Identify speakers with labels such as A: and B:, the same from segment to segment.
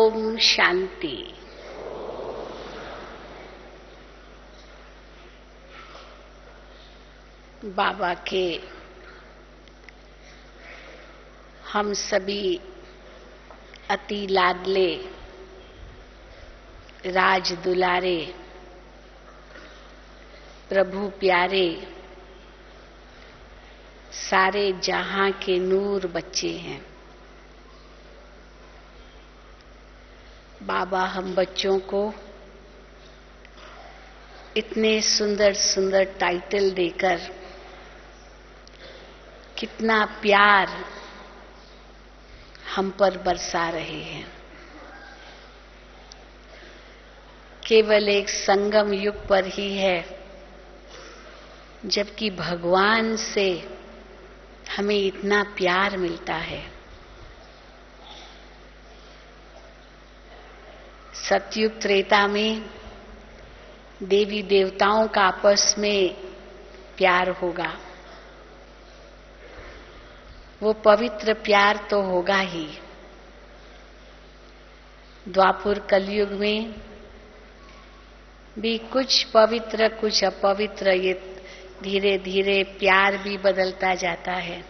A: ओम शांति। बाबा के हम सभी अति लाडले राज दुलारे प्रभु प्यारे सारे जहां के नूर बच्चे हैं। बाबा हम बच्चों को इतने सुंदर सुंदर टाइटल देकर कितना प्यार हम पर बरसा रहे हैं। केवल एक संगम युग पर ही है जबकि भगवान से हमें इतना प्यार मिलता है। सतयुग त्रेता में देवी देवताओं का आपस में प्यार होगा, वो पवित्र प्यार तो होगा ही। द्वापर कलयुग में भी कुछ पवित्र कुछ अपवित्र, ये धीरे धीरे प्यार भी बदलता जाता है।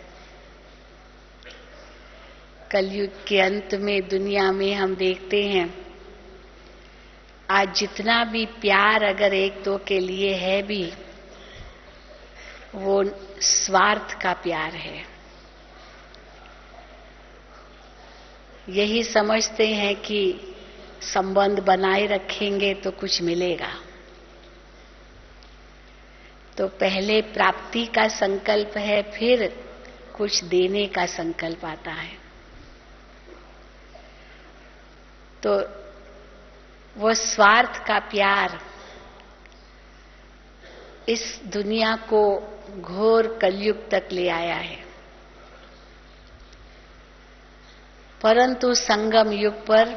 A: कलयुग के अंत में दुनिया में हम देखते हैं आज जितना भी प्यार अगर एक दो के लिए है भी, वो स्वार्थ का प्यार है। यही समझते हैं कि संबंध बनाए रखेंगे तो कुछ मिलेगा। तो पहले प्राप्ति का संकल्प है, फिर कुछ देने का संकल्प आता है। तो वो स्वार्थ का प्यार इस दुनिया को घोर कलयुग तक ले आया है। परंतु संगम युग पर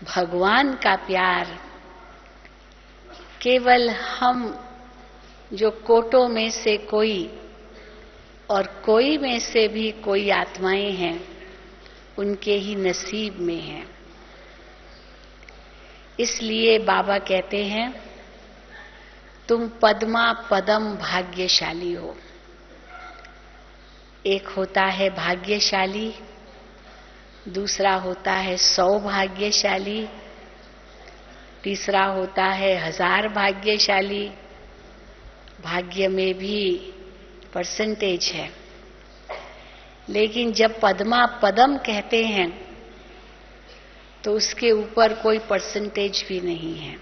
A: भगवान का प्यार केवल हम जो कोटों में से कोई और कोई में से भी कोई आत्माएं हैं, उनके ही नसीब में है। इसलिए बाबा कहते हैं तुम पद्मा पदम भाग्यशाली हो। एक होता है भाग्यशाली, दूसरा होता है सौभाग्यशाली, तीसरा होता है 1000 भाग्यशाली। भाग्य में भी परसेंटेज है, लेकिन जब पद्मा पदम कहते हैं तो उसके ऊपर कोई परसेंटेज भी नहीं है।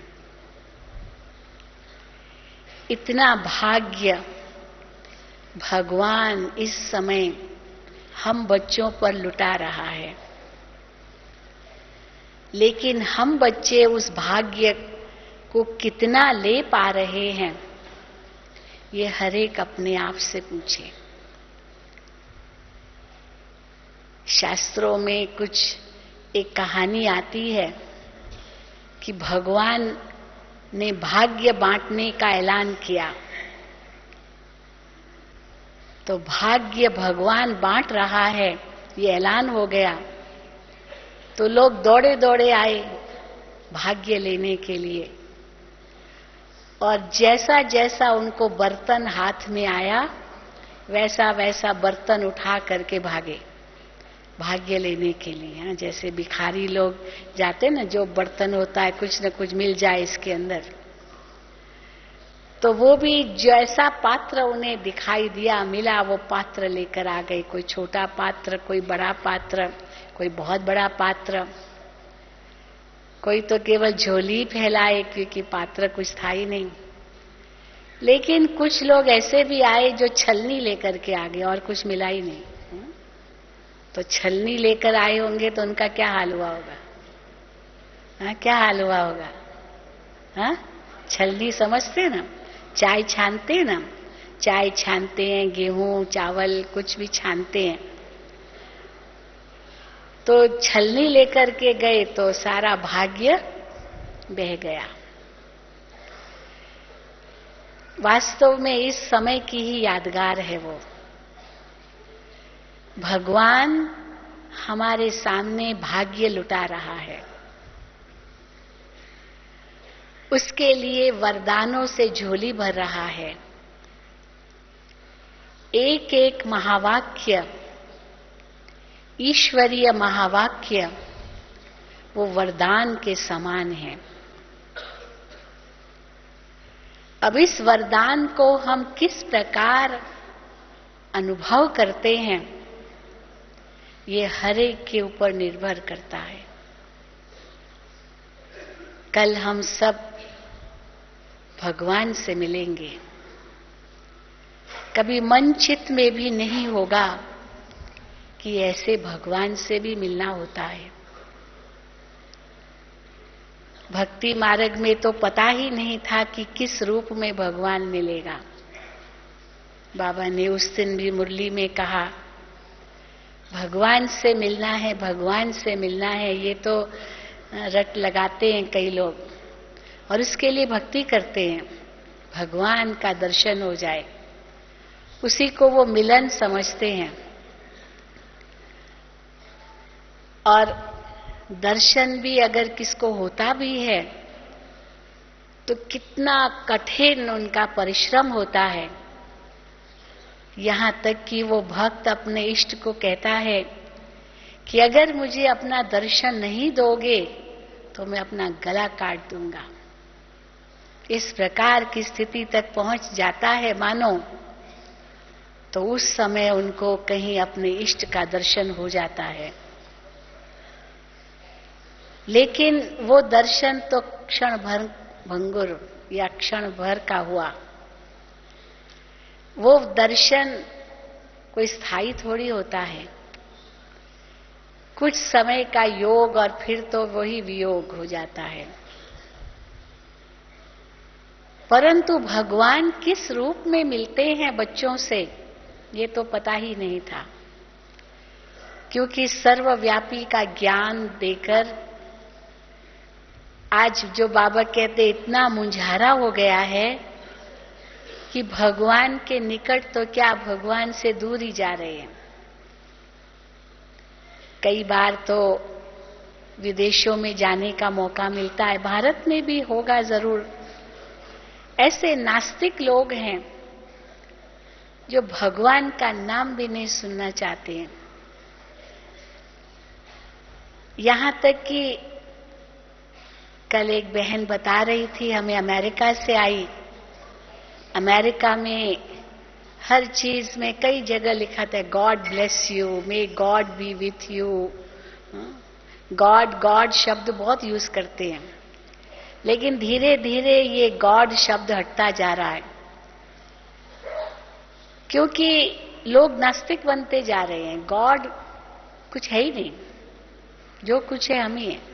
A: इतना भाग्य भगवान इस समय हम बच्चों पर लुटा रहा है, लेकिन हम बच्चे उस भाग्य को कितना ले पा रहे हैं, ये हर एक अपने आप से पूछे। शास्त्रों में कुछ एक कहानी आती है कि भगवान ने भाग्य बांटने का ऐलान किया। तो भाग्य भगवान बांट रहा है, ये ऐलान हो गया। तो लोग दौड़े दौड़े आए भाग्य लेने के लिए, और जैसा जैसा उनको बर्तन हाथ में आया, वैसा वैसा बर्तन उठा करके भागे भाग्य लेने के लिए। जैसे भिखारी लोग जाते ना, जो बर्तन होता है कुछ न कुछ मिल जाए इसके अंदर, तो वो भी जैसा पात्र उन्हें दिखाई दिया मिला, वो पात्र लेकर आ गए। कोई छोटा पात्र, कोई बड़ा पात्र, कोई बहुत बड़ा पात्र, कोई तो केवल झोली फैलाए क्योंकि पात्र कुछ था ही नहीं। लेकिन कुछ लोग ऐसे भी आए जो छलनी लेकर के आ गए और कुछ मिला ही नहीं। तो छलनी लेकर आए होंगे तो उनका क्या हाल हुआ होगा? क्या हाल हुआ होगा? छलनी समझते ना, चाय छानते ना, चाय छानते हैं, गेहूं चावल कुछ भी छानते हैं। तो छलनी लेकर के गए तो सारा भाग्य बह गया। वास्तव में इस समय की ही यादगार है वो। भगवान हमारे सामने भाग्य लुटा रहा है। उसके लिए वरदानों से झोली भर रहा है। एक एक महावाक्य, ईश्वरीय महावाक्य, वो वरदान के समान है। अब इस वरदान को हम किस प्रकार अनुभव करते हैं, ये हर एक के ऊपर निर्भर करता है। कल हम सब भगवान से मिलेंगे। कभी मन चित्त में भी नहीं होगा कि ऐसे भगवान से भी मिलना होता है। भक्ति मार्ग में तो पता ही नहीं था कि किस रूप में भगवान मिलेगा। बाबा ने उस दिन भी मुरली में कहा, भगवान से मिलना है, भगवान से मिलना है। ये तो रट लगाते हैं कई लोग और इसके लिए भक्ति करते हैं, भगवान का दर्शन हो जाए, उसी को वो मिलन समझते हैं। और दर्शन भी अगर किसको होता भी है तो कितना कठिन उनका परिश्रम होता है। यहां तक कि वो भक्त अपने इष्ट को कहता है कि अगर मुझे अपना दर्शन नहीं दोगे तो मैं अपना गला काट दूंगा। इस प्रकार की स्थिति तक पहुंच जाता है मानो, तो उस समय उनको कहीं अपने इष्ट का दर्शन हो जाता है। लेकिन वो दर्शन तो क्षण भर भंगुर या क्षण भर का हुआ। वो दर्शन कोई स्थायी थोड़ी होता है। कुछ समय का योग और फिर तो वही वियोग हो जाता है। परंतु भगवान किस रूप में मिलते हैं बच्चों से, ये तो पता ही नहीं था। क्योंकि सर्वव्यापी का ज्ञान देकर आज जो बाबा कहते इतना मुंझारा हो गया है कि भगवान के निकट तो क्या, भगवान से दूर ही जा रहे हैं। कई बार तो विदेशों में जाने का मौका मिलता है, भारत में भी होगा जरूर। ऐसे नास्तिक लोग हैं जो भगवान का नाम भी नहीं सुनना चाहते हैं। यहां तक कि कल एक बहन बता रही थी, हमें अमेरिका से आई। अमेरिका में हर चीज में कई जगह लिखा था God bless you, may God B with you. God God शब्द बहुत यूज करते हैं, लेकिन धीरे धीरे ये गॉड शब्द हटता जा रहा है, क्योंकि लोग नास्तिक बनते जा रहे हैं। गॉड कुछ है ही नहीं, जो कुछ है हम ही है।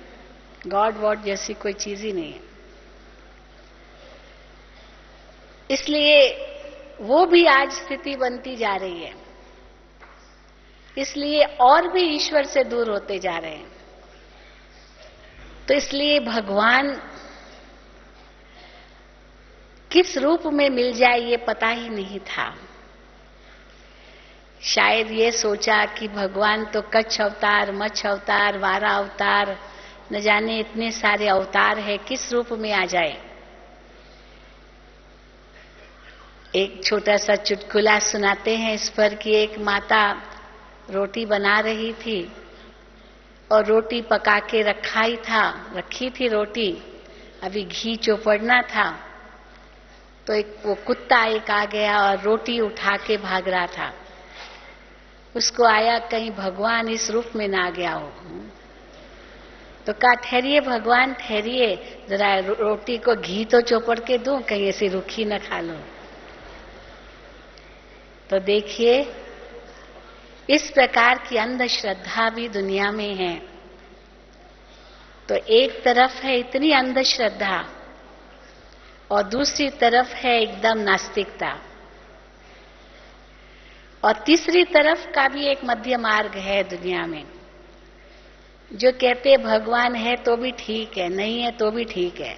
A: गॉड वॉड जैसी कोई चीज ही नहीं है। इसलिए वो भी आज स्थिति बनती जा रही है। इसलिए और भी ईश्वर से दूर होते जा रहे हैं। तो इसलिए भगवान किस रूप में मिल जाए ये पता ही नहीं था। शायद ये सोचा कि भगवान तो कच्छ अवतार, मत्स्य अवतार, वारा अवतार, न जाने इतने सारे अवतार है, किस रूप में आ जाए। एक छोटा सा चुटकुला सुनाते हैं इस पर कि एक माता रोटी बना रही थी और रोटी पका के रखी थी रोटी, अभी घी चौपड़ना था। तो वो कुत्ता एक आ गया और रोटी उठा के भाग रहा था। उसको आया कहीं भगवान इस रूप में ना आ गया हो। तो कहा ठहरिए भगवान ठहरिए, जरा रोटी को घी तो चौपड़ के दूं, कहीं ऐसी रूखी न खा लो। तो देखिए इस प्रकार की अंधश्रद्धा भी दुनिया में है। तो एक तरफ है इतनी अंधश्रद्धा और दूसरी तरफ है एकदम नास्तिकता, और तीसरी तरफ का भी एक मध्य मार्ग है दुनिया में, जो कहते भगवान है तो भी ठीक है, नहीं है तो भी ठीक है,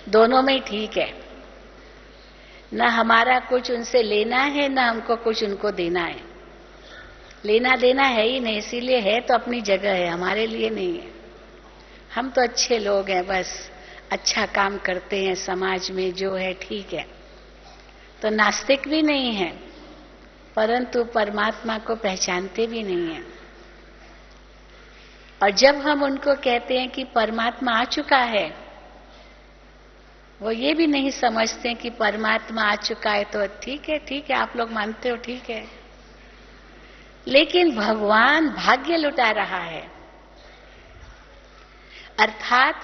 A: दोनों में ही ठीक है। न हमारा कुछ उनसे लेना है, न हमको कुछ उनको देना है, लेना देना है ही नहीं, इसीलिए है तो अपनी जगह है, हमारे लिए नहीं है। हम तो अच्छे लोग हैं, बस अच्छा काम करते हैं समाज में, जो है ठीक है। तो नास्तिक भी नहीं है, परंतु परमात्मा को पहचानते भी नहीं है। और जब हम उनको कहते हैं कि परमात्मा आ चुका है, वो ये भी नहीं समझते कि परमात्मा आ चुका है तो ठीक है, आप लोग मानते हो, ठीक है। लेकिन भगवान भाग्य लुटा रहा है, अर्थात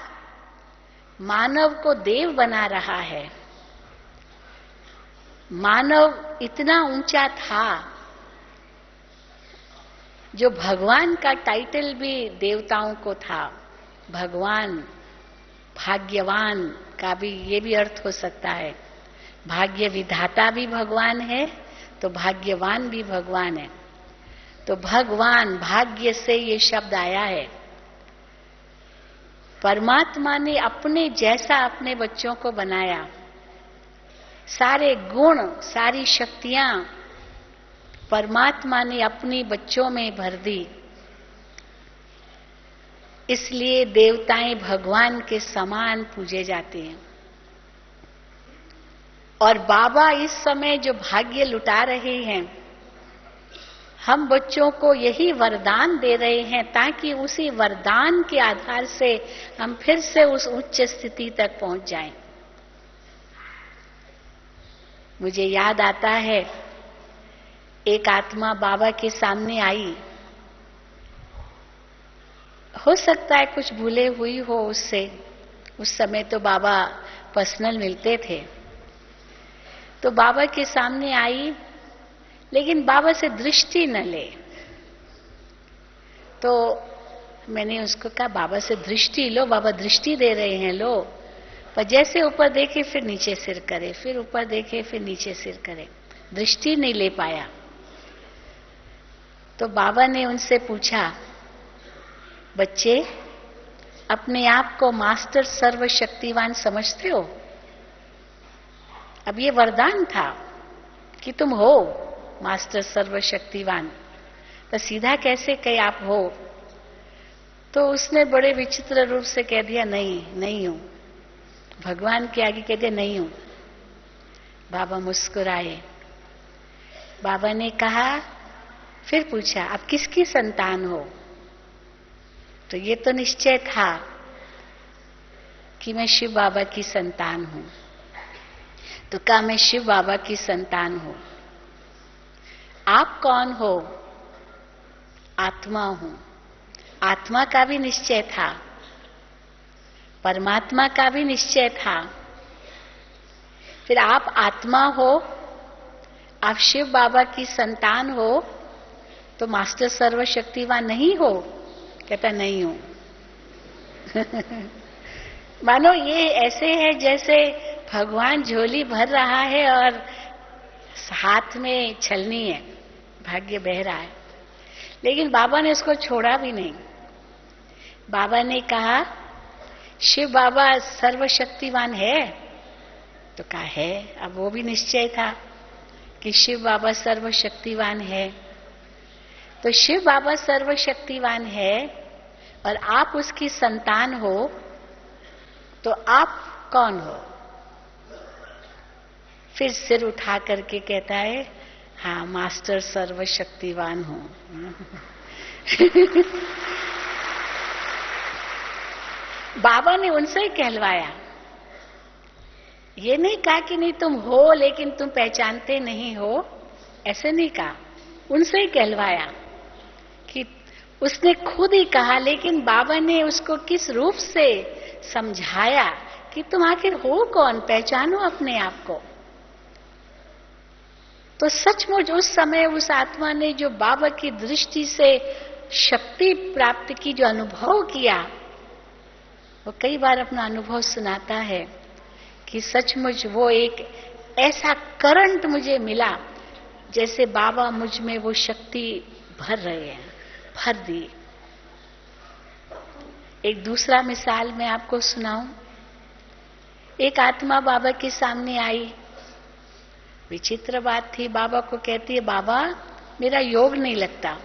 A: मानव को देव बना रहा है। मानव इतना ऊंचा था, जो भगवान का टाइटल भी देवताओं को था। भगवान, भाग्यवान का भी ये भी अर्थ हो सकता है। भाग्य विधाता भी भगवान है, तो भाग्यवान भी भगवान है। तो भगवान, भाग्य से ये शब्द आया है। परमात्मा ने अपने जैसा अपने बच्चों को बनाया, सारे गुण, सारी शक्तियां परमात्मा ने अपने बच्चों में भर दी। इसलिए देवताएं भगवान के समान पूजे जाते हैं। और बाबा इस समय जो भाग्य लुटा रहे हैं, हम बच्चों को यही वरदान दे रहे हैं, ताकि उसी वरदान के आधार से हम फिर से उस उच्च स्थिति तक पहुंच जाएं। मुझे याद आता है, एक आत्मा बाबा के सामने आई। हो सकता है कुछ भूले हुई हो उससे, उस समय तो बाबा पर्सनल मिलते थे। तो बाबा के सामने आई, लेकिन बाबा से दृष्टि न ले। तो मैंने उसको कहा, बाबा से दृष्टि लो, बाबा दृष्टि दे रहे हैं, लो। पर जैसे ऊपर देखे फिर नीचे सिर करे, फिर ऊपर देखे फिर नीचे सिर करे, दृष्टि नहीं ले पाया। तो बाबा ने उनसे पूछा, बच्चे, अपने आप को मास्टर सर्वशक्तिवान समझते हो? अब ये वरदान था कि तुम हो मास्टर सर्वशक्तिवान, तो सीधा कैसे कहे आप हो? तो उसने बड़े विचित्र रूप से कह दिया, नहीं हूं। भगवान के आगे कह दिया, नहीं हूं। बाबा मुस्कुराए। बाबा ने कहा, फिर पूछा, आप किसकी संतान हो? तो ये तो निश्चय था कि मैं शिव बाबा की संतान हूं। तो कहा, मैं शिव बाबा की संतान हूं। आप कौन हो? आत्मा हूं। आत्मा का भी निश्चय था, परमात्मा का भी निश्चय था। फिर आप आत्मा हो, आप शिव बाबा की संतान हो, तो मास्टर सर्वशक्तिवान नहीं हो? कहता, नहीं हूं। मानो ये ऐसे है जैसे भगवान झोली भर रहा है और हाथ में छलनी है, भाग्य बह रहा है। लेकिन बाबा ने उसको छोड़ा भी नहीं। बाबा ने कहा, शिव बाबा सर्वशक्तिवान है? तो कहा है। अब वो भी निश्चय था कि शिव बाबा सर्वशक्तिवान है। तो शिव बाबा सर्वशक्तिवान है और आप उसकी संतान हो, तो आप कौन हो? फिर सिर उठा करके कहता है, हाँ, मास्टर सर्वशक्तिवान हूं। बाबा ने उनसे ही कहलवाया। ये नहीं कहा कि नहीं तुम हो लेकिन तुम पहचानते नहीं हो, ऐसे नहीं कहा। उनसे ही कहलवाया कि उसने खुद ही कहा, लेकिन बाबा ने उसको किस रूप से समझाया कि तुम आखिर हो कौन, पहचानो अपने आप को। तो सचमुच उस समय उस आत्मा ने जो बाबा की दृष्टि से शक्ति प्राप्त की, जो अनुभव किया, वो कई बार अपना अनुभव सुनाता है कि सचमुच वो एक ऐसा करंट मुझे मिला जैसे बाबा मुझ में वो शक्ति भर रहे हैं, भर दी। एक दूसरा मिसाल मैं आपको सुनाऊं। एक आत्मा बाबा के सामने आई। विचित्र बात थी, बाबा को कहती है, बाबा मेरा योग नहीं लगता।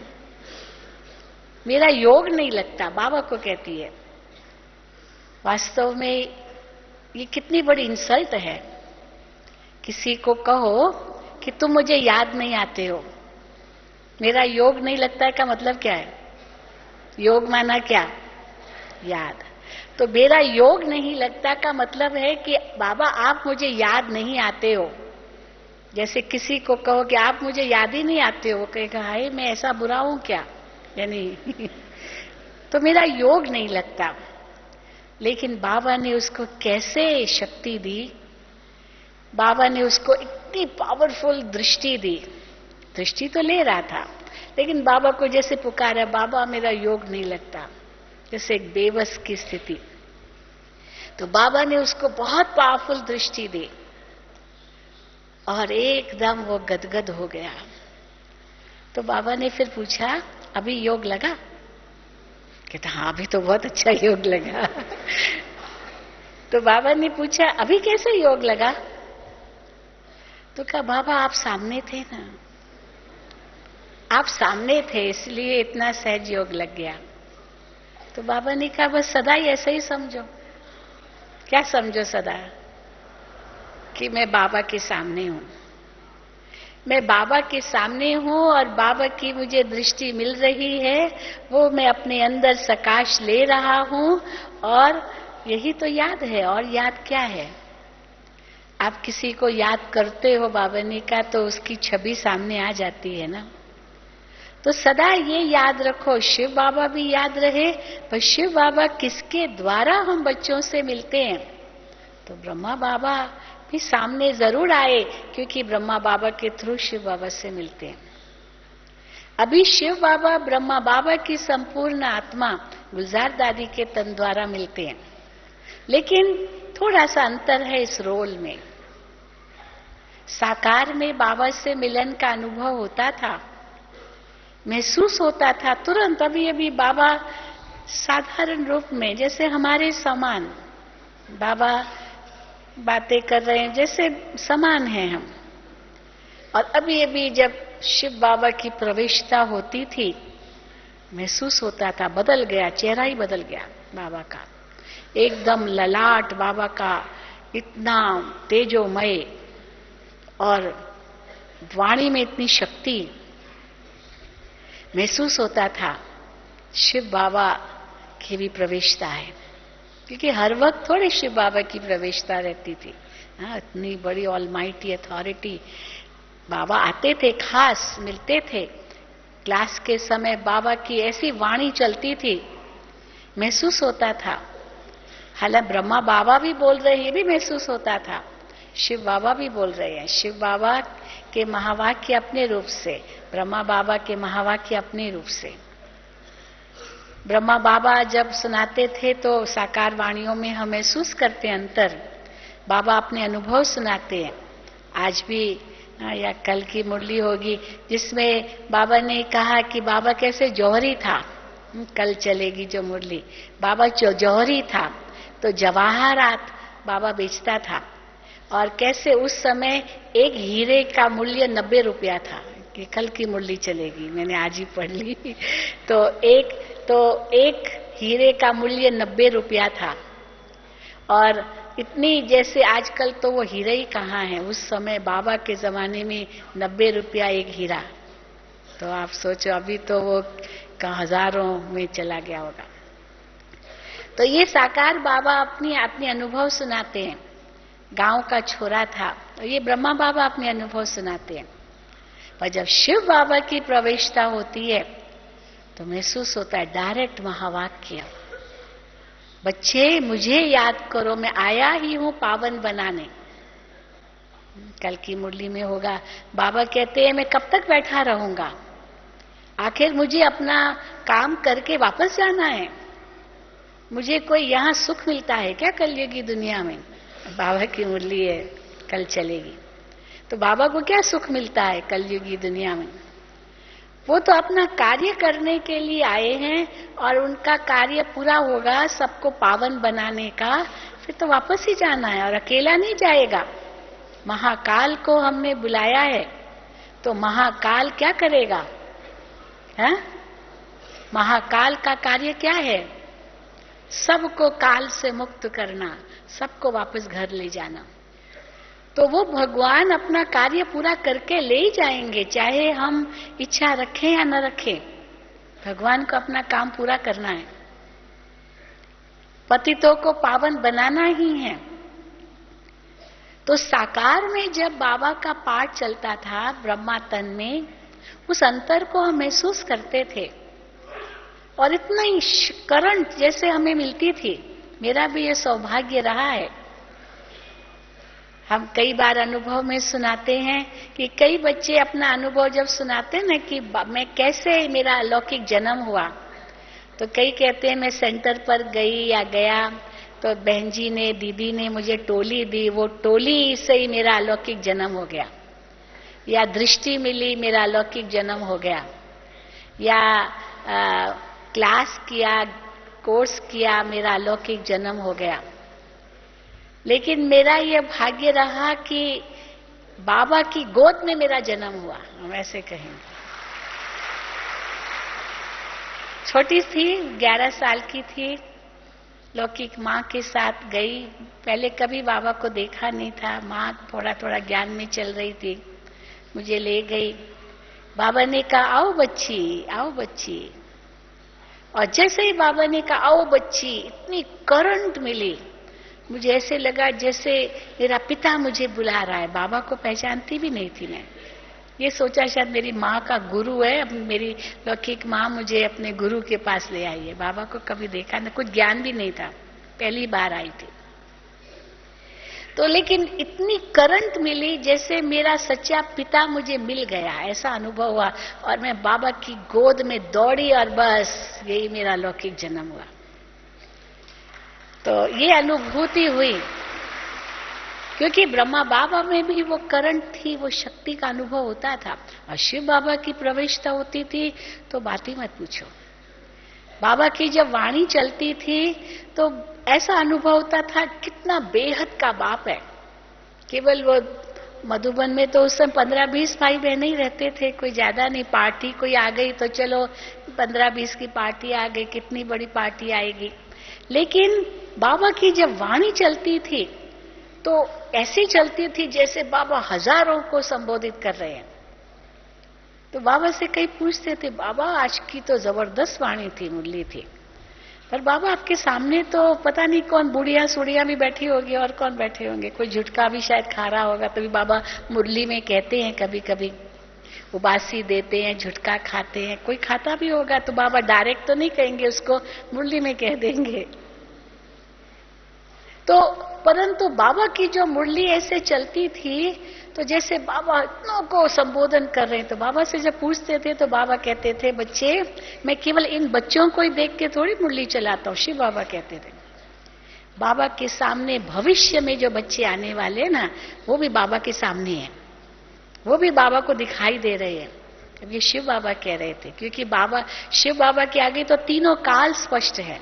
A: मेरा योग नहीं लगता, बाबा को कहती है। वास्तव में ये कितनी बड़ी इंसल्ट है। किसी को कहो कि तुम मुझे याद नहीं आते हो, मेरा योग नहीं लगता है का मतलब क्या है? योग माना क्या? याद। तो मेरा योग नहीं लगता का मतलब है कि बाबा आप मुझे याद नहीं आते हो। जैसे किसी को कहो कि आप मुझे याद ही नहीं आते हो, कहेगा हाय मैं ऐसा बुरा हूं क्या? यानी तो मेरा योग नहीं लगता। लेकिन बाबा ने उसको कैसे शक्ति दी, बाबा ने उसको इतनी पावरफुल दृष्टि दी। दृष्टि तो ले रहा था, लेकिन बाबा को जैसे पुकारा, बाबा मेरा योग नहीं लगता, जैसे एक बेबस की स्थिति। तो बाबा ने उसको बहुत पावरफुल दृष्टि दी और एकदम वो गदगद हो गया। तो बाबा ने फिर पूछा अभी योग लगा? कहता हाँ अभी तो बहुत अच्छा योग लगा। तो बाबा ने पूछा अभी कैसे योग लगा? तो कहा बाबा आप सामने थे ना, आप सामने थे इसलिए इतना सहज योग लग गया। तो बाबा ने कहा बस सदा ही ऐसे ही समझो। क्या समझो सदा? कि मैं बाबा के सामने हूं, मैं बाबा के सामने हूं और बाबा की मुझे दृष्टि मिल रही है, वो मैं अपने अंदर सकाश ले रहा हूं और यही तो याद है। और याद क्या है? आप किसी को याद करते हो बाबा ने कहा तो उसकी छवि सामने आ जाती है ना। तो सदा ये याद रखो, शिव बाबा भी याद रहे, पर शिव बाबा किसके द्वारा हम बच्चों से मिलते हैं? तो ब्रह्मा बाबा भी सामने जरूर आए, क्योंकि ब्रह्मा बाबा के थ्रू शिव बाबा से मिलते हैं। अभी शिव बाबा ब्रह्मा बाबा की संपूर्ण आत्मा गुलजार दादी के तन द्वारा मिलते हैं, लेकिन थोड़ा सा अंतर है इस रोल में। साकार में बाबा से मिलन का अनुभव होता था, महसूस होता था तुरंत। अभी अभी बाबा साधारण रूप में जैसे हमारे समान बाबा बातें कर रहे हैं, जैसे समान हैं हम। और अभी अभी जब शिव बाबा की प्रवेशता होती थी, महसूस होता था बदल गया, चेहरा ही बदल गया बाबा का। एकदम ललाट बाबा का इतना तेजोमय और वाणी में इतनी शक्ति, महसूस होता था शिव बाबा की भी प्रवेशता है। क्योंकि हर वक्त थोड़े शिव बाबा की प्रवेशता रहती थी। हाँ, इतनी बड़ी ऑलमाइटी अथॉरिटी। बाबा आते थे, खास मिलते थे। क्लास के समय बाबा की ऐसी वाणी चलती थी, महसूस होता था। हालांकि ब्रह्मा बाबा भी बोल रहे हैं, ये भी महसूस होता था। शिव बाबा भी बोल रहे हैं, शिव बाबा के महावाक्य अपने रूप से, ब्रह्मा बाबा के महावाक्य अपने रूप से। ब्रह्मा बाबा जब सुनाते थे तो साकार वाणियों में हम महसूस करते हैं अंतर। बाबा अपने अनुभव सुनाते हैं। आज भी या कल की मुरली होगी जिसमें बाबा ने कहा कि बाबा कैसे जौहरी था। कल चलेगी जो मुरली, बाबा जौहरी था तो जवाहरात बाबा बेचता था। और कैसे उस समय एक हीरे का मूल्य 90 रुपया था। कि कल की मुरली चलेगी, मैंने आज ही पढ़ ली। तो एक हीरे का मूल्य 90 रुपया था। और इतनी, जैसे आजकल तो वो हीरे ही कहाँ है, उस समय बाबा के जमाने में 90 रुपया एक हीरा। तो आप सोचो अभी तो वो हजारों में चला गया होगा। तो ये साकार बाबा अपनी अनुभव सुनाते हैं। गांव का छोरा था, तो ये ब्रह्मा बाबा अपने अनुभव सुनाते हैं। पर जब शिव बाबा की प्रवेशता होती है तो महसूस होता है डायरेक्ट महावाक्य, बच्चे मुझे याद करो, मैं आया ही हूं पावन बनाने। कल की मुरली में होगा, बाबा कहते हैं मैं कब तक बैठा रहूंगा, आखिर मुझे अपना काम करके वापस जाना है। मुझे कोई यहाँ सुख मिलता है क्या कलयुगी दुनिया में? बाबा की मुरली है, कल चलेगी। तो बाबा को क्या सुख मिलता है कलयुगी दुनिया में? वो तो अपना कार्य करने के लिए आए हैं और उनका कार्य पूरा होगा सबको पावन बनाने का, फिर तो वापस ही जाना है। और अकेला नहीं जाएगा, महाकाल को हमने बुलाया है। तो महाकाल क्या करेगा? है महाकाल का कार्य क्या है? सबको काल से मुक्त करना, सबको वापस घर ले जाना। तो वो भगवान अपना कार्य पूरा करके ले ही जाएंगे, चाहे हम इच्छा रखें या न रखें। भगवान को अपना काम पूरा करना है, पतितों को पावन बनाना ही है। तो साकार में जब बाबा का पाठ चलता था ब्रह्मा तन में, उस अंतर को हम महसूस करते थे और इतना ही करंट जैसे हमें मिलती थी। मेरा भी ये सौभाग्य रहा है। हम कई बार अनुभव में सुनाते हैं कि कई बच्चे अपना अनुभव जब सुनाते हैं ना कि मैं कैसे मेरा अलौकिक जन्म हुआ, तो कई कहते हैं मैं सेंटर पर गई या गया तो बहन जी ने, दीदी ने मुझे टोली दी, वो टोली से ही मेरा अलौकिक जन्म हो गया, या दृष्टि मिली मेरा अलौकिक जन्म हो गया, या क्लास किया, कोर्स किया, मेरा अलौकिक जन्म हो गया। लेकिन मेरा ये भाग्य रहा कि बाबा की गोद में मेरा जन्म हुआ, हम ऐसे कहेंगे। छोटी थी, 11 साल की थी, लौकिक माँ के साथ गई। पहले कभी बाबा को देखा नहीं था, माँ थोड़ा थोड़ा ज्ञान में चल रही थी, मुझे ले गई। बाबा ने कहा आओ बच्ची, आओ बच्ची। और जैसे ही बाबा ने कहा आओ बच्ची, इतनी करंट मिली, मुझे ऐसे लगा जैसे मेरा पिता मुझे बुला रहा है। बाबा को पहचानती भी नहीं थी मैं, ये सोचा शायद मेरी माँ का गुरु है, अब मेरी लौकिक माँ मुझे अपने गुरु के पास ले आई है। बाबा को कभी देखा नहीं, कुछ ज्ञान भी नहीं था, पहली बार आई थी। तो लेकिन इतनी करंट मिली जैसे मेरा सच्चा पिता मुझे मिल गया, ऐसा अनुभव हुआ। और मैं बाबा की गोद में दौड़ी और बस यही मेरा लौकिक जन्म हुआ। तो ये अनुभूति हुई, क्योंकि ब्रह्मा बाबा में भी वो करंट थी, वो शक्ति का अनुभव होता था। और शिव बाबा की प्रविष्टता होती थी तो बात ही मत पूछो। बाबा की जब वाणी चलती थी तो ऐसा अनुभव होता था कितना बेहद का बाप है। केवल वो मधुबन में तो उस समय 15-20 भाई बहन ही रहते थे, कोई ज्यादा नहीं। पार्टी कोई आ गई तो चलो 15-20 की पार्टी आ गई, कितनी बड़ी पार्टी आएगी। लेकिन बाबा की जब वाणी चलती थी तो ऐसी चलती थी जैसे बाबा हजारों को संबोधित कर रहे हैं। तो बाबा से कई पूछते थे, बाबा आज की तो जबरदस्त वाणी थी, मुरली थी, पर बाबा आपके सामने तो पता नहीं कौन बुढ़िया सुढ़िया भी बैठी होगी और कौन बैठे होंगे, कोई झुटका भी शायद खा रहा होगा। तभी बाबा मुरली में कहते हैं कभी कभी उबासी देते हैं, झुटका खाते हैं, कोई खाता भी होगा तो बाबा डायरेक्ट तो नहीं कहेंगे उसको, मुरली में कह देंगे। तो परंतु बाबा की जो मुरली ऐसे चलती थी तो जैसे बाबा इतनों को संबोधन कर रहे हैं। तो बाबा से जब पूछते थे तो बाबा कहते थे, बच्चे मैं केवल इन बच्चों को ही देख के थोड़ी मुरली चलाता हूँ, शिव बाबा कहते थे। बाबा के सामने भविष्य में जो बच्चे आने वाले हैं ना, वो भी बाबा के सामने हैं, वो भी बाबा को दिखाई दे रहे हैं। अब ये शिव बाबा कह रहे थे, क्योंकि बाबा, शिव बाबा के आगे तो तीनों काल स्पष्ट है,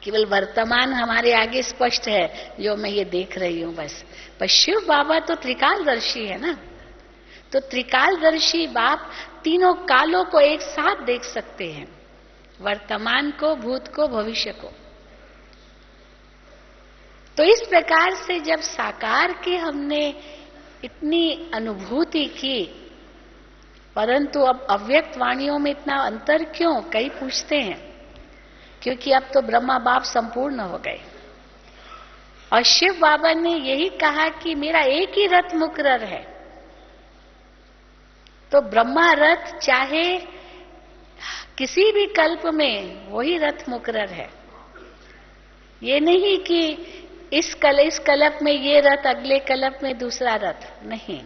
A: केवल वर्तमान हमारे आगे स्पष्ट है जो मैं ये देख रही हूं बस। पर शिव बाबा तो त्रिकालदर्शी है ना, तो त्रिकालदर्शी बाप तीनों कालों को एक साथ देख सकते हैं, वर्तमान को, भूत को, भविष्य को। तो इस प्रकार से जब साकार की हमने इतनी अनुभूति की, परंतु अब अव्यक्त वाणियों में इतना अंतर क्यों, कई पूछते हैं। क्योंकि अब तो ब्रह्मा बाप संपूर्ण हो गए और शिव बाबा ने यही कहा कि मेरा एक ही रथ मुकर्रर है। तो ब्रह्मा रथ चाहे किसी भी कल्प में वही रथ मुकर्रर है। ये नहीं कि इस कल्प में ये रथ, अगले कल्प में दूसरा रथ, नहीं।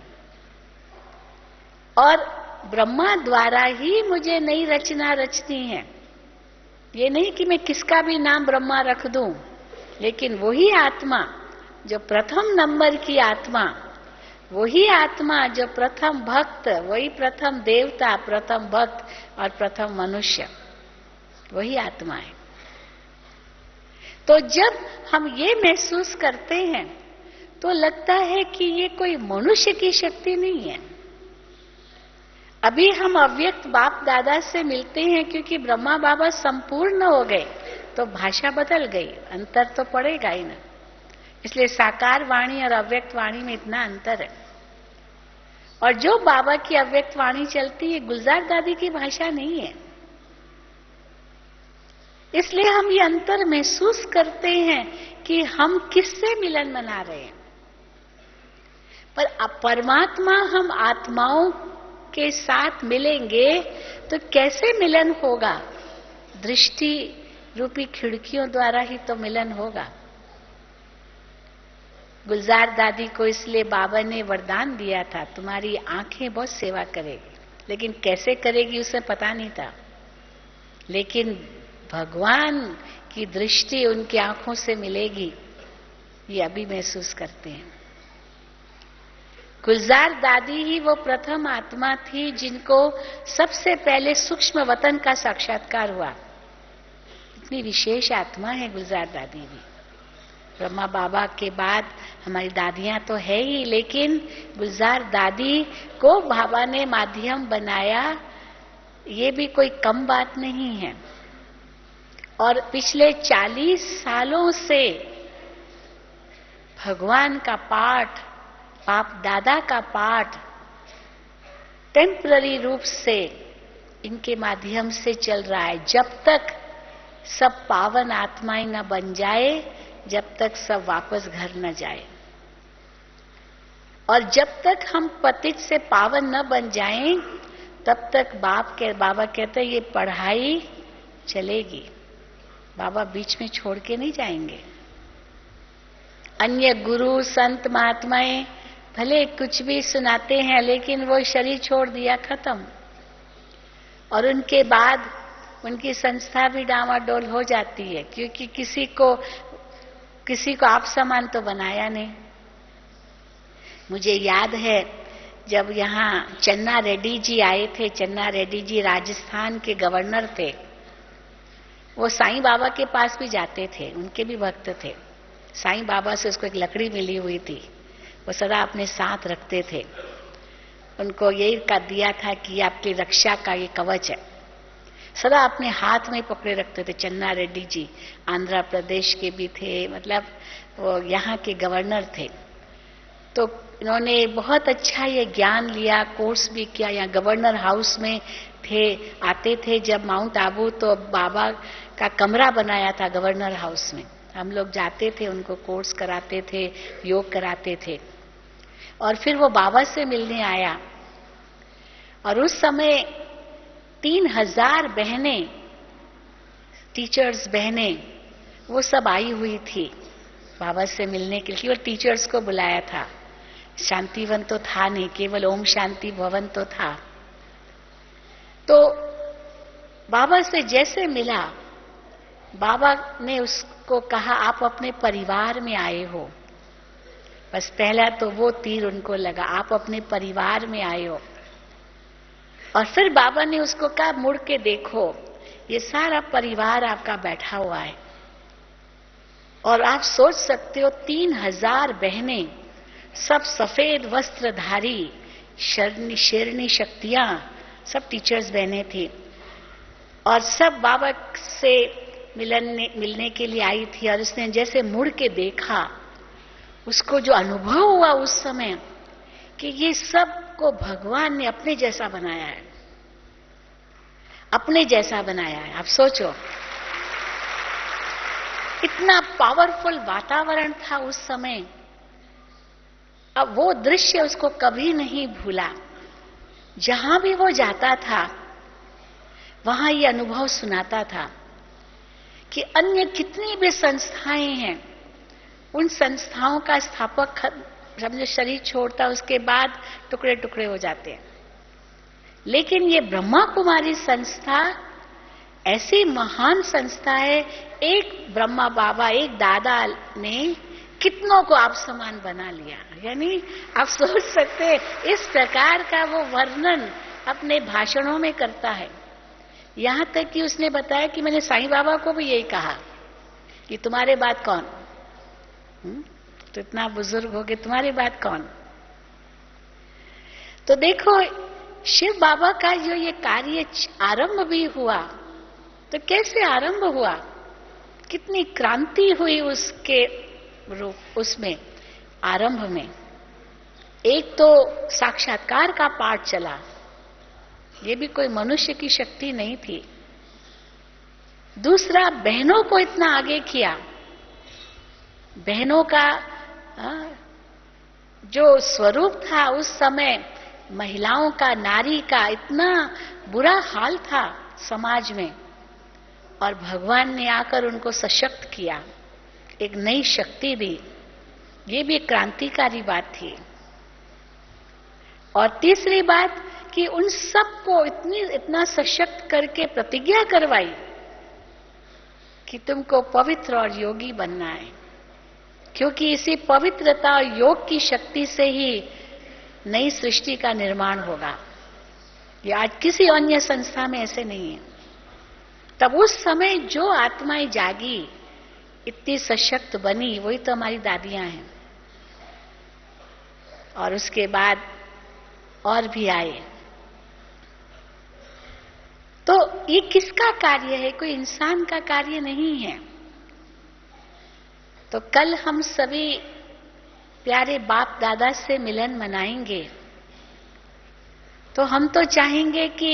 A: और ब्रह्मा द्वारा ही मुझे नई रचना रचनी है। ये नहीं कि मैं किसका भी नाम ब्रह्मा रख दूं, लेकिन वही आत्मा जो प्रथम नंबर की आत्मा, वही आत्मा जो प्रथम भक्त, वही प्रथम देवता, प्रथम भक्त और प्रथम मनुष्य, वही आत्मा है। तो जब हम ये महसूस करते हैं तो लगता है कि ये कोई मनुष्य की शक्ति नहीं है। अभी हम अव्यक्त बाप दादा से मिलते हैं क्योंकि ब्रह्मा बाबा संपूर्ण हो गए, तो भाषा बदल गई, अंतर तो पड़ेगा ही ना। इसलिए साकार वाणी और अव्यक्त वाणी में इतना अंतर है। और जो बाबा की अव्यक्त वाणी चलती है, गुलजार दादी की भाषा नहीं है। इसलिए हम ये अंतर महसूस करते हैं कि हम किससे मिलन मना रहे हैं। पर परमात्मा, हम आत्माओं के साथ मिलेंगे तो कैसे मिलन होगा? दृष्टि रूपी खिड़कियों द्वारा ही तो मिलन होगा। गुलजार दादी को इसलिए बाबा ने वरदान दिया था, तुम्हारी आंखें बहुत सेवा करेगी, लेकिन कैसे करेगी उसे पता नहीं था। लेकिन भगवान की दृष्टि उनकी आंखों से मिलेगी, ये अभी महसूस करते हैं। गुलजार दादी ही वो प्रथम आत्मा थी जिनको सबसे पहले सूक्ष्म वतन का साक्षात्कार हुआ। इतनी विशेष आत्मा है गुलजार दादी भी। ब्रह्मा बाबा के बाद हमारी दादियां तो है ही, लेकिन गुलजार दादी को बाबा ने माध्यम बनाया, ये भी कोई कम बात नहीं है। और पिछले 40 सालों से भगवान का पाठ, बाप दादा का पाठ टेम्पररी रूप से इनके माध्यम से चल रहा है। जब तक सब पावन आत्माएं न बन जाए, जब तक सब वापस घर न जाए, और जब तक हम पतित से पावन न बन जाएं, तब तक बाबा कहते ये पढ़ाई चलेगी। बाबा बीच में छोड़ के नहीं जाएंगे। अन्य गुरु संत महात्माएं भले कुछ भी सुनाते हैं, लेकिन वो शरीर छोड़ दिया, खत्म। और उनके बाद उनकी संस्था भी डामाडोल हो जाती है, क्योंकि किसी को आप समान तो बनाया नहीं। मुझे याद है जब यहाँ चन्ना रेड्डी जी आए थे। चन्ना रेड्डी जी राजस्थान के गवर्नर थे। वो साईं बाबा के पास भी जाते थे, उनके भी भक्त थे। साईं बाबा से उसको एक लकड़ी मिली हुई थी, वो सदा अपने साथ रखते थे। उनको यही का दिया था कि ये आपकी रक्षा का ये कवच है, सदा अपने हाथ में पकड़े रखते थे। चन्ना रेड्डी जी आंध्र प्रदेश के भी थे, मतलब वो यहाँ के गवर्नर थे। तो इन्होंने बहुत अच्छा ये ज्ञान लिया, कोर्स भी किया। यहाँ गवर्नर हाउस में थे, आते थे जब माउंट आबू, तो बाबा का कमरा बनाया था गवर्नर हाउस में। हम लोग जाते थे, उनको कोर्स कराते थे, योग कराते थे। और फिर वो बाबा से मिलने आया, और उस समय 3000 बहनें, टीचर्स बहनें, वो सब आई हुई थी बाबा से मिलने के लिए। और टीचर्स को बुलाया था। शांतिवन तो था नहीं, केवल ओम शांति भवन तो था। तो बाबा से जैसे मिला, बाबा ने उसको कहा आप अपने परिवार में आए हो। बस पहला तो वो तीर उनको लगा, आप अपने परिवार में आए हो। और फिर बाबा ने उसको कहा मुड़ के देखो, ये सारा परिवार आपका बैठा हुआ है। और आप सोच सकते हो 3000 बहनें, सब सफेद वस्त्रधारी, शेरनी शक्तियां, सब टीचर्स बहनें थी। और सब बाबा से मिलने के लिए आई थी। और उसने जैसे मुड़ के देखा, उसको जो अनुभव हुआ उस समय कि ये सब को भगवान ने अपने जैसा बनाया है, अपने जैसा बनाया है। आप सोचो, इतना पावरफुल वातावरण था उस समय। अब वो दृश्य उसको कभी नहीं भूला। जहां भी वो जाता था, वहां ये अनुभव सुनाता था कि अन्य कितनी भी संस्थाएं हैं, उन संस्थाओं का स्थापक समझो शरीर छोड़ता, उसके बाद टुकड़े टुकड़े हो जाते हैं। लेकिन ये ब्रह्मा कुमारी संस्था ऐसी महान संस्था है। एक ब्रह्मा बाबा, एक दादा ने कितनों को आप समान बना लिया। यानी आप सोच सकते हैं, इस प्रकार का वो वर्णन अपने भाषणों में करता है। यहां तक कि उसने बताया कि मैंने साईं बाबा को भी यही कहा कि तुम्हारे बाद कौन, तो इतना बुजुर्ग हो गए, तुम्हारी बात कौन। तो देखो, शिव बाबा का जो ये कार्य आरंभ भी हुआ, तो कैसे आरंभ हुआ, कितनी क्रांति हुई उसके रूप उसमें आरंभ में। एक तो साक्षात्कार का पाठ चला, ये भी कोई मनुष्य की शक्ति नहीं थी। दूसरा, बहनों को इतना आगे किया, बहनों का जो स्वरूप था उस समय, महिलाओं का, नारी का इतना बुरा हाल था समाज में, और भगवान ने आकर उनको सशक्त किया, एक नई शक्ति दी। ये भी एक क्रांतिकारी बात थी। और तीसरी बात कि उन सबको इतना सशक्त करके प्रतिज्ञा करवाई कि तुमको पवित्र और योगी बनना है, क्योंकि इसी पवित्रता और योग की शक्ति से ही नई सृष्टि का निर्माण होगा। ये आज किसी अन्य संस्था में ऐसे नहीं है। तब उस समय जो आत्माएं जागी, इतनी सशक्त बनी, वही तो हमारी दादियां हैं। और उसके बाद और भी आए। तो ये किसका कार्य है? कोई इंसान का कार्य नहीं है। तो कल हम सभी प्यारे बाप दादा से मिलन मनाएंगे, तो हम तो चाहेंगे कि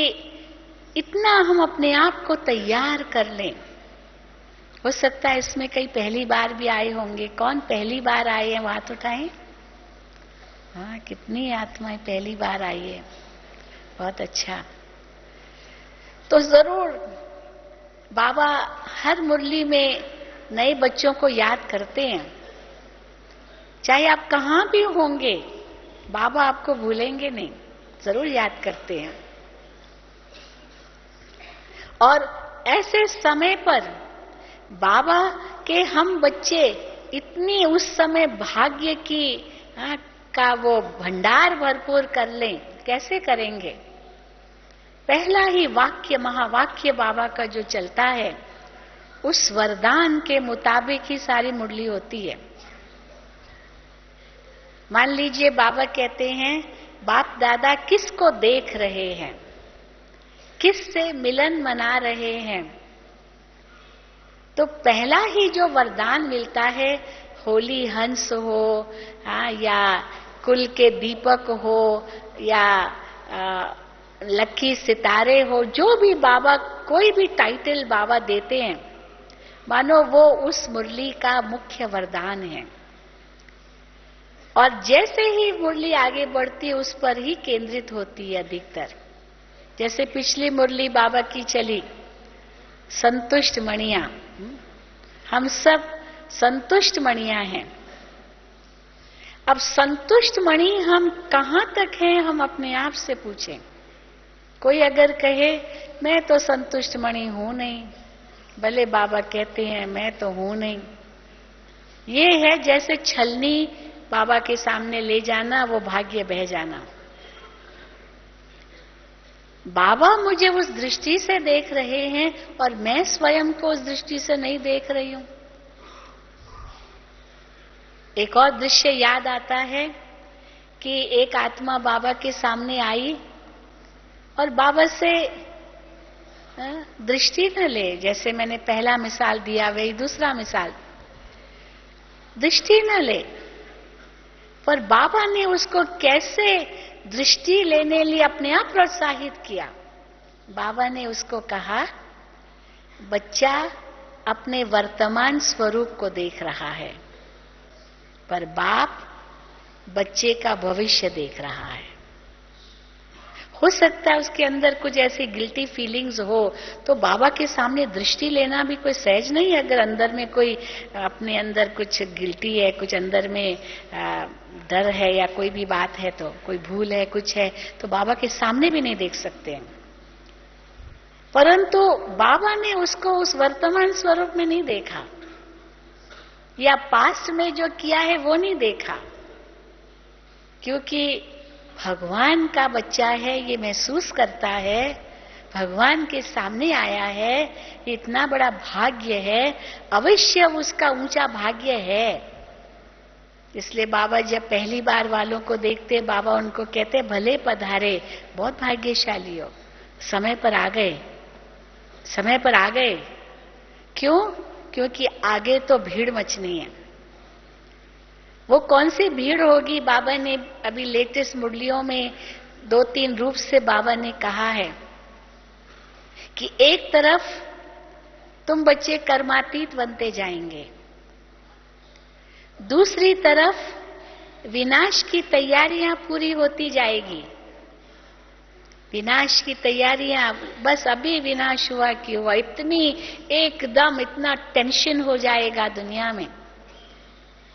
A: इतना हम अपने आप को तैयार कर लें। हो सकता है इसमें कई पहली बार भी आए होंगे। कौन पहली बार आए हैं, हाथ उठाएं। हाँ, कितनी आत्माएं पहली बार आई है, बहुत अच्छा। तो जरूर बाबा हर मुरली में नए बच्चों को याद करते हैं। चाहे आप कहां भी होंगे, बाबा आपको भूलेंगे नहीं, जरूर याद करते हैं। और ऐसे समय पर बाबा के हम बच्चे इतनी उस समय भाग्य की का वो भंडार भरपूर कर लें, कैसे करेंगे? पहला ही वाक्य, महावाक्य बाबा का जो चलता है, उस वरदान के मुताबिक ही सारी मुरली होती है। मान लीजिए बाबा कहते हैं, बाप दादा किसको देख रहे हैं, किससे मिलन मना रहे हैं, तो पहला ही जो वरदान मिलता है, होली हंस हो या कुल के दीपक हो या लकी सितारे हो, जो भी बाबा कोई भी टाइटल बाबा देते हैं, मानो वो उस मुरली का मुख्य वरदान है। और जैसे ही मुरली आगे बढ़ती है, उस पर ही केंद्रित होती है अधिकतर। जैसे पिछली मुरली बाबा की चली, संतुष्ट मणियां, हम सब संतुष्ट मणियां हैं। अब संतुष्ट मणि हम कहां तक हैं, हम अपने आप से पूछें। कोई अगर कहे मैं तो संतुष्ट मणि हूं नहीं, भले बाबा कहते हैं मैं तो हूं नहीं, ये है जैसे छलनी बाबा के सामने ले जाना, वो भाग्य बह जाना। बाबा मुझे उस दृष्टि से देख रहे हैं और मैं स्वयं को उस दृष्टि से नहीं देख रही हूं। एक और दृश्य याद आता है कि एक आत्मा बाबा के सामने आई और बाबा से दृष्टि न ले। जैसे मैंने पहला मिसाल दिया, वही दूसरा मिसाल, दृष्टि न ले। पर बाबा ने उसको कैसे दृष्टि लेने लिए अपने आप प्रोत्साहित किया। बाबा ने उसको कहा, बच्चा अपने वर्तमान स्वरूप को देख रहा है, पर बाप बच्चे का भविष्य देख रहा है। हो सकता है उसके अंदर कुछ ऐसी गिल्टी फीलिंग्स हो, तो बाबा के सामने दृष्टि लेना भी कोई सहज नहीं है। अगर अंदर में कोई अपने अंदर कुछ गिल्टी है, कुछ अंदर में डर है या कोई भी बात है, तो कोई भूल है, कुछ है, तो बाबा के सामने भी नहीं देख सकते हैं। परंतु बाबा ने उसको उस वर्तमान स्वरूप में नहीं देखा, या पास्ट में जो किया है वो नहीं देखा, क्योंकि भगवान का बच्चा है, ये महसूस करता है, भगवान के सामने आया है, ये इतना बड़ा भाग्य है, अवश्य उसका ऊंचा भाग्य है। इसलिए बाबा जब पहली बार वालों को देखते, बाबा उनको कहते भले पधारे, बहुत भाग्यशाली हो, समय पर आ गए, समय पर आ गए। क्यों? क्योंकि आगे तो भीड़ मचनी है। वो कौन सी भीड़ होगी? बाबा ने अभी लेटेस्ट मुरलियों में 2-3 रूप से बाबा ने कहा है कि एक तरफ तुम बच्चे कर्मातीत बनते जाएंगे, दूसरी तरफ विनाश की तैयारियां पूरी होती जाएगी। विनाश की तैयारियां, बस अभी विनाश हुआ कि हुआ, इतनी एकदम इतना टेंशन हो जाएगा दुनिया में,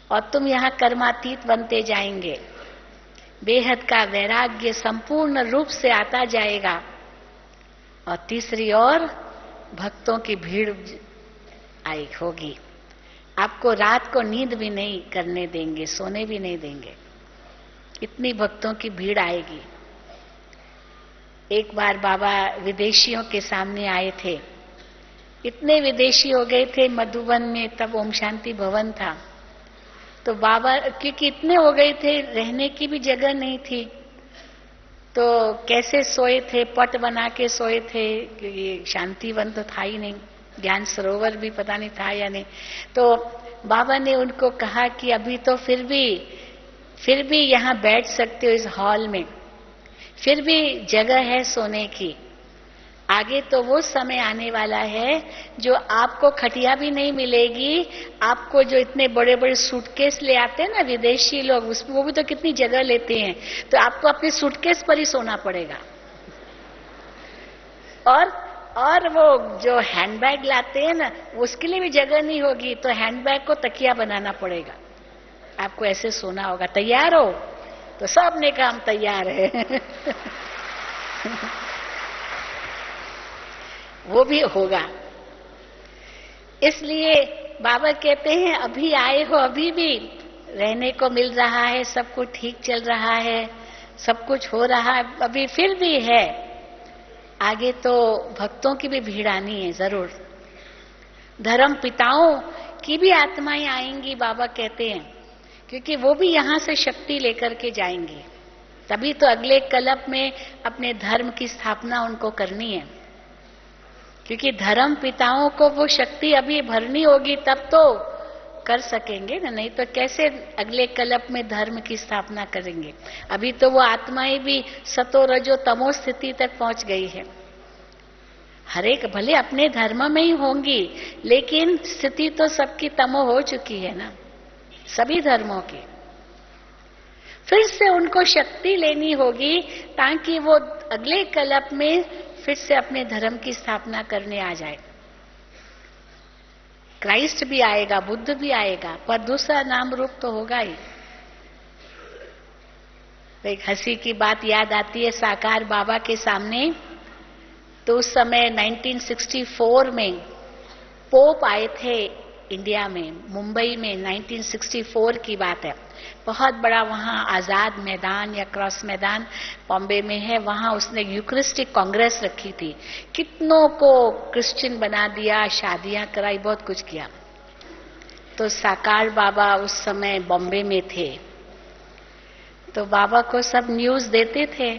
A: और तुम यहां कर्मातीत बनते जाएंगे। बेहद का वैराग्य संपूर्ण रूप से आता जाएगा। और तीसरी ओर भक्तों की भीड़ आई होगी, आपको रात को नींद भी नहीं करने देंगे, सोने भी नहीं देंगे, इतनी भक्तों की भीड़ आएगी। एक बार बाबा विदेशियों के सामने आए थे, इतने विदेशी हो गए थे मधुबन में, तब ओम शांति भवन था। तो बाबा, क्योंकि इतने हो गए थे, रहने की भी जगह नहीं थी, तो कैसे सोए थे, पट बना के सोए थे, क्योंकि शांतिवन तो था ही नहीं, ज्ञान सरोवर भी पता नहीं था या नहीं। तो बाबा ने उनको कहा कि अभी तो फिर भी यहाँ बैठ सकते हो इस हॉल में, फिर भी जगह है सोने की। आगे तो वो समय आने वाला है जो आपको खटिया भी नहीं मिलेगी, आपको जो इतने बड़े बड़े सूटकेस ले आते हैं ना विदेशी लोग, उसमें वो भी तो कितनी जगह लेते हैं, तो आपको अपने सूटकेस पर ही सोना पड़ेगा। और वो जो हैंडबैग लाते हैं ना, उसके लिए भी जगह नहीं होगी, तो हैंडबैग को तकिया बनाना पड़ेगा, आपको ऐसे सोना होगा। तैयार हो? तो सब ने काम तैयार है। वो भी होगा। इसलिए बाबा कहते हैं अभी आए हो, अभी भी रहने को मिल रहा है, सब कुछ ठीक चल रहा है, सब कुछ हो रहा है, अभी फिर भी है, आगे तो भक्तों की भी भीड़ आनी है जरूर। धर्म पिताओं की भी आत्माएं आएंगी, बाबा कहते हैं, क्योंकि वो भी यहां से शक्ति लेकर के जाएंगे, तभी तो अगले कल्प में अपने धर्म की स्थापना उनको करनी है। क्योंकि धर्म पिताओं को वो शक्ति अभी भरनी होगी, तब तो कर सकेंगे ना, नहीं तो कैसे अगले कल्प में धर्म की स्थापना करेंगे। अभी तो वो आत्माएं भी सतो रजो तमो स्थिति तक पहुंच गई है। हरेक भले अपने धर्म में ही होंगी, लेकिन स्थिति तो सबकी तमो हो चुकी है ना, सभी धर्मों की। फिर से उनको शक्ति लेनी होगी ताकि वो अगले कल्प में फिर से अपने धर्म की स्थापना करने आ जाए। क्राइस्ट भी आएगा, बुद्ध भी आएगा, पर दूसरा नाम रूप तो होगा ही। एक हंसी की बात याद आती है, साकार बाबा के सामने तो उस समय 1964 में पोप आए थे इंडिया में, मुंबई में 1964 की बात है। बहुत बड़ा वहां आजाद मैदान या क्रॉस मैदान बॉम्बे में है, वहां उसने यूकरिस्टिक कांग्रेस रखी थी, कितनों को क्रिश्चियन बना दिया, शादियां कराई, बहुत कुछ किया। तो साकार बाबा उस समय बॉम्बे में थे, तो बाबा को सब न्यूज देते थे।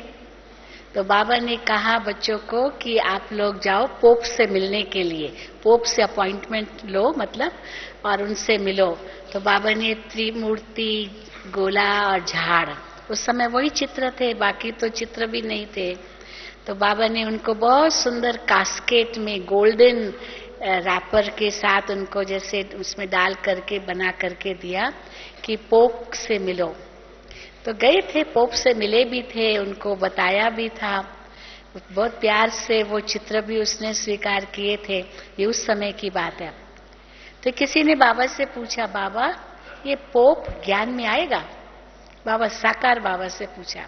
A: तो बाबा ने कहा बच्चों को कि आप लोग जाओ पोप से मिलने के लिए, पोप से अपॉइंटमेंट लो मतलब, और उनसे मिलो। तो बाबा ने त्रिमूर्ति, गोला और झाड़, उस समय वही चित्र थे, बाकी तो चित्र भी नहीं थे। तो बाबा ने उनको बहुत सुंदर कास्केट में गोल्डन रैपर के साथ उनको जैसे उसमें डाल करके बना करके दिया कि पोप से मिलो। तो गए थे, पोप से मिले भी थे, उनको बताया भी था, बहुत प्यार से वो चित्र भी उसने स्वीकार किए थे। ये उस समय की बात है। तो किसी ने बाबा से पूछा, बाबा ये पोप ज्ञान में आएगा? बाबा साकार बाबा से पूछा,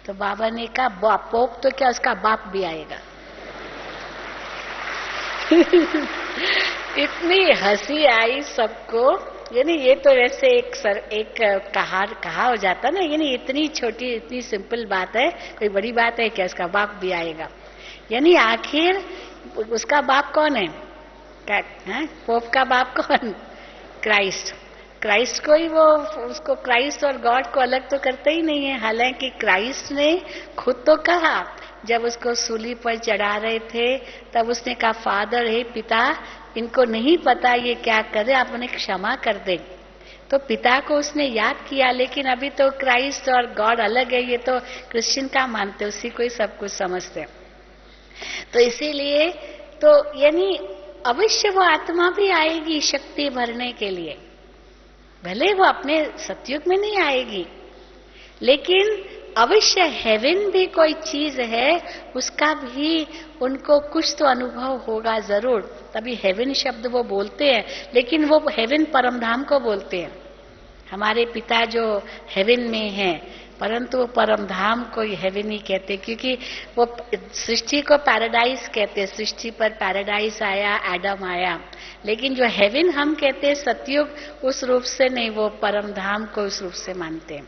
A: तो बाबा ने कहा पोप तो क्या, उसका बाप भी आएगा। इतनी हंसी आई सबको, यानी ये तो वैसे एक कहा हो जाता ना, यानी इतनी छोटी इतनी सिंपल बात है, कोई बड़ी बात है क्या, उसका बाप भी आएगा। यानी आखिर उसका बाप कौन है? पोप का बाप कौन? क्राइस्ट। क्राइस्ट को ही वो उसको क्राइस्ट और गॉड को अलग तो करते ही नहीं है। हालांकि क्राइस्ट ने खुद तो कहा, जब उसको सूली पर चढ़ा रहे थे तब उसने कहा, फादर हे पिता, इनको नहीं पता ये क्या करे, आप उन्हें क्षमा कर दे। तो पिता को उसने याद किया। लेकिन अभी तो क्राइस्ट और गॉड अलग है, ये तो क्रिश्चियन का मानते, उसी को ही सब कुछ समझते। तो इसीलिए तो यानी अवश्य वो आत्मा भी आएगी शक्ति भरने के लिए, भले वो अपने सतयुग में नहीं आएगी, लेकिन अवश्य हेवन भी कोई चीज है, उसका भी उनको कुछ तो अनुभव होगा जरूर, तभी हेवन शब्द वो बोलते हैं। लेकिन वो हेवन परमधाम को बोलते हैं, हमारे पिता जो हेवन में हैं, परंतु वो परमधाम को हेवन ही कहते, क्योंकि वो सृष्टि को पैराडाइज कहते, सृष्टि पर पैराडाइज आया, एडम आया। लेकिन जो हेवन हम कहते हैं सतयुग, उस रूप से नहीं, वो परमधाम को उस रूप से मानते हैं,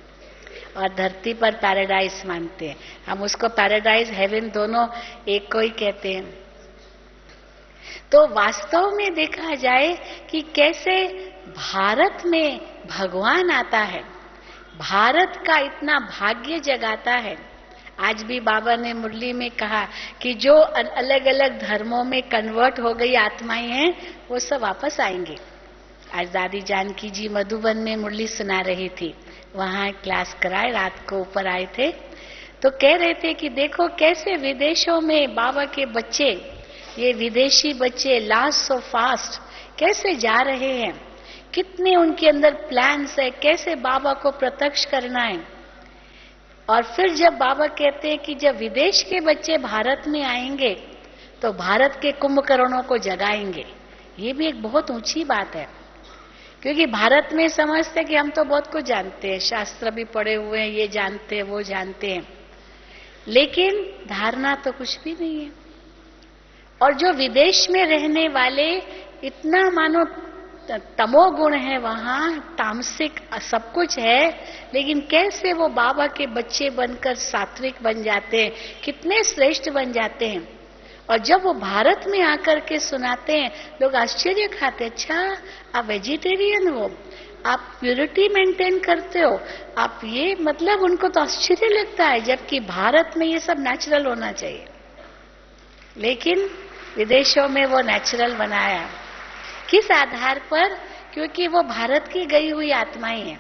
A: और धरती पर पैराडाइज मानते हैं। हम उसको पैराडाइज हेवन दोनों एक को ही कहते हैं। तो वास्तव में देखा जाए कि कैसे भारत में भगवान आता है, भारत का इतना भाग्य जगाता है। आज भी बाबा ने मुरली में कहा कि जो अलग अलग धर्मों में कन्वर्ट हो गई आत्माएं हैं, वो सब वापस आएंगे। आज दादी जानकी जी मधुबन में मुरली सुना रही थी, वहां क्लास कराए, रात को ऊपर आए थे, तो कह रहे थे कि देखो कैसे विदेशों में बाबा के बच्चे, ये विदेशी बच्चे लास्ट सो फास्ट कैसे जा रहे हैं, कितने उनके अंदर प्लान्स है, कैसे बाबा को प्रत्यक्ष करना है। और फिर जब बाबा कहते हैं कि जब विदेश के बच्चे भारत में आएंगे तो भारत के कुंभकर्णों को जगाएंगे, ये भी एक बहुत ऊंची बात है। क्योंकि भारत में समझते कि हम तो बहुत कुछ जानते हैं, शास्त्र भी पढ़े हुए हैं, ये जानते हैं वो जानते हैं, लेकिन धारणा तो कुछ भी नहीं है। और जो विदेश में रहने वाले इतना मानो तमोगुण है, वहां तामसिक सब कुछ है, लेकिन कैसे वो बाबा के बच्चे बनकर सात्विक बन जाते हैं, कितने श्रेष्ठ बन जाते हैं। और जब वो भारत में आकर के सुनाते हैं, लोग आश्चर्य खाते, अच्छा आप वेजिटेरियन हो, आप प्यूरिटी मेंटेन करते हो, आप ये, मतलब उनको तो आश्चर्य लगता है, जबकि भारत में ये सब नेचुरल होना चाहिए। लेकिन विदेशों में वो नेचुरल बनाया, किस आधार पर? क्योंकि वो भारत की गई हुई आत्माएं हैं,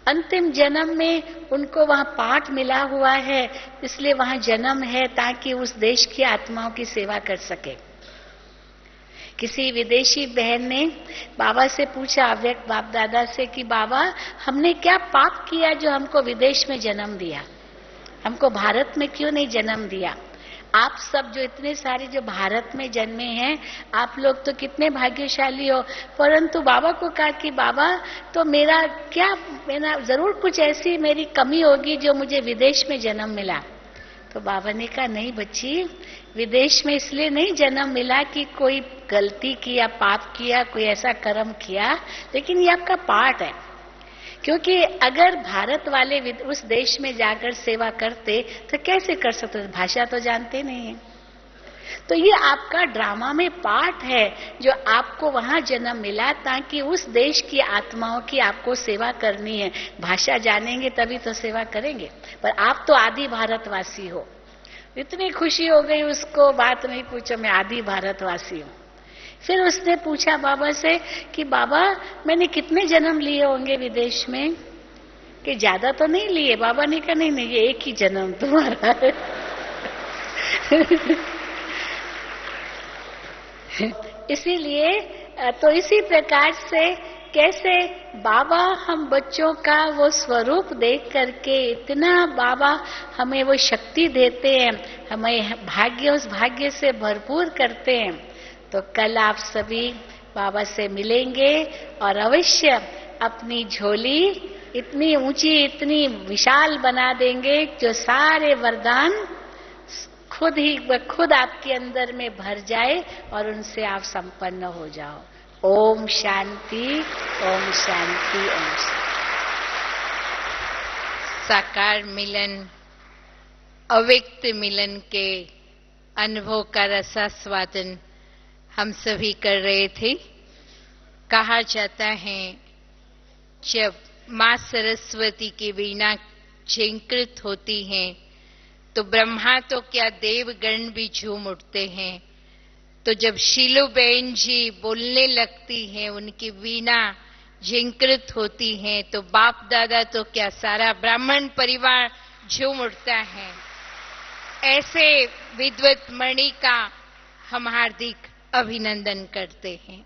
A: अंतिम जन्म में उनको वहां पाठ मिला हुआ है, इसलिए वहां जन्म है ताकि उस देश की आत्माओं की सेवा कर सके। किसी विदेशी बहन ने बाबा से पूछा, अव्यक्त बाप दादा से, कि बाबा हमने क्या पाप किया जो हमको विदेश में जन्म दिया, हमको भारत में क्यों नहीं जन्म दिया? आप सब जो इतने सारे जो भारत में जन्मे हैं, आप लोग तो कितने भाग्यशाली हो। परंतु बाबा को कहा कि बाबा तो मेरा जरूर कुछ ऐसी मेरी कमी होगी जो मुझे विदेश में जन्म मिला। तो बाबा ने कहा, नहीं बच्ची, विदेश में इसलिए नहीं जन्म मिला कि कोई गलती की या पाप किया, कोई ऐसा कर्म किया, लेकिन ये आपका पार्ट है। क्योंकि अगर भारत वाले उस देश में जाकर सेवा करते तो कैसे कर सकते, भाषा तो जानते नहीं है। तो ये आपका ड्रामा में पार्ट है जो आपको वहां जन्म मिला ताकि उस देश की आत्माओं की आपको सेवा करनी है। भाषा जानेंगे तभी तो सेवा करेंगे, पर आप तो आदि भारतवासी हो। इतनी खुशी हो गई उसको, बात नहीं पूछो, मैं आदि भारतवासी हूँ। फिर उसने पूछा बाबा से कि बाबा मैंने कितने जन्म लिए होंगे विदेश में, कि ज्यादा तो नहीं लिए? बाबा ने कहा, नहीं ये एक ही जन्म तुम्हारा है। इसीलिए तो इसी प्रकार से कैसे बाबा हम बच्चों का वो स्वरूप देख करके इतना बाबा हमें वो शक्ति देते हैं, हमें भाग्य उस भाग्य से भरपूर करते हैं। तो कल आप सभी बाबा से मिलेंगे और अवश्य अपनी झोली इतनी ऊंची, इतनी विशाल बना देंगे जो सारे वरदान खुद आपके अंदर में भर जाए और उनसे आप संपन्न हो जाओ। ओम शांति, ओम शांति, ओम शांति।
B: साकार मिलन, अव्यक्त मिलन के अनुभव का रसास्वादन हम सभी कर रहे थे। कहा जाता है जब माँ सरस्वती की वीणा झंकृत होती है तो ब्रह्मा तो क्या देवगण भी झूम उठते हैं। तो जब शीलुबेन जी बोलने लगती हैं, उनकी वीणा झंकृत होती है, तो बाप दादा तो क्या सारा ब्राह्मण परिवार झूम उठता है। ऐसे विद्वत मणि का हम हार्दिक अभिनंदन करते हैं।